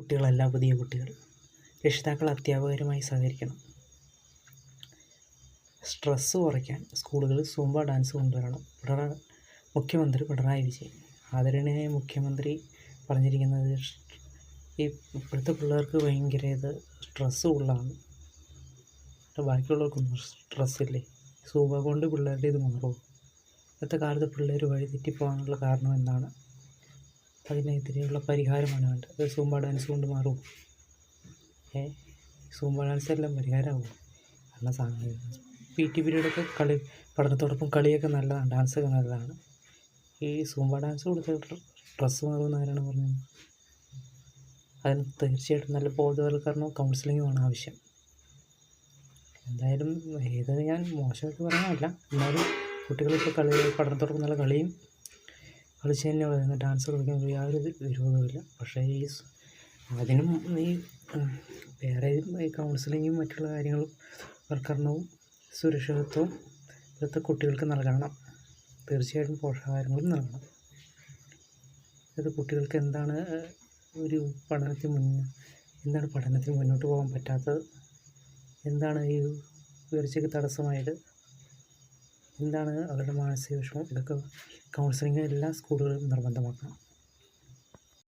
കുട്ടികളല്ല പുതിയ കുട്ടികൾ. രക്ഷിതാക്കൾ അധ്യാപകരുമായി സഹകരിക്കണം. സ്ട്രെസ്സ് കുറയ്ക്കാൻ സ്കൂളുകളിൽ സൂംബ ഡാൻസ് കൊണ്ടുവരണം. മുഖ്യമന്ത്രി പിണറായി വിജയൻ. ആദരണീയ മുഖ്യമന്ത്രി പറഞ്ഞിരിക്കുന്നത് ഈ ഇപ്പോഴത്തെ പിള്ളേർക്ക് ഭയങ്കര സ്ട്രെസ്സ് കൂടുതലാണ്. ബാക്കിയുള്ളവർക്കൊന്നും സ്ട്രെസ്സില്ലേ? സൂംബ കൊണ്ട് പിള്ളേരുടെ ഇത് മാറുമോ? ഇന്നത്തെ കാലത്ത് പിള്ളേർ വഴി തെറ്റിപ്പോകാനുള്ള കാരണം എന്താണ്? അതിനെതിരെയുള്ള പരിഹാരമാണ് വേണ്ടത്. സൂംബ ഡാൻസ് കൊണ്ട് മാറുമോ? സൂംബ ഡാൻസ് എല്ലാം പരിഹാരമാകുമോ? കാരണം PT പീരീഡൊക്കെ പഠനത്തോടൊപ്പം കളിയൊക്കെ നല്ലതാണ്, ഡാൻസൊക്കെ നല്ലതാണ്. ഈ സൂംബ ഡാൻസ് കൊടുത്തിട്ട് സ്ട്രെസ്സ് മാറുമെന്ന് ആരാണ് പറഞ്ഞത്? അതിന് തീർച്ചയായിട്ടും നല്ല ബോധവൽക്കരണവും കൗൺസിലിങ്ങുമാണ് ആവശ്യം. എന്തായാലും ഞാൻ മോശമായിട്ട് പറയാനല്ല, എന്നാലും കുട്ടികളിപ്പോൾ പഠനത്തോടൊപ്പം നല്ല കളിയും കളിച്ച് തന്നെ പറയുന്നത്, ഡാൻസ് കളിക്കാൻ യാതൊരു വിരോധമില്ല. പക്ഷേ അതിനും വേറെ കൗൺസിലിങ്ങും മറ്റുള്ള കാര്യങ്ങളും വൽക്കരണവും സുരക്ഷിതത്വവും ഇപ്പോഴത്തെ കുട്ടികൾക്ക് നൽകണം. തീർച്ചയായിട്ടും പോഷകാഹാരങ്ങളും നൽകണം. ഇത് കുട്ടികൾക്ക് എന്താണ് പഠനത്തിന് മുന്നോട്ട് പോകാൻ പറ്റാത്തത്? എന്താണ് ഈ ഉയർച്ചയ്ക്ക് തടസ്സമായത്? എന്താണ് അവരുടെ മാനസിക വിഷമം? ഇതൊക്കെ കൗൺസിലിംഗ് എല്ലാ സ്കൂളുകളിലും നിർബന്ധമാക്കണം.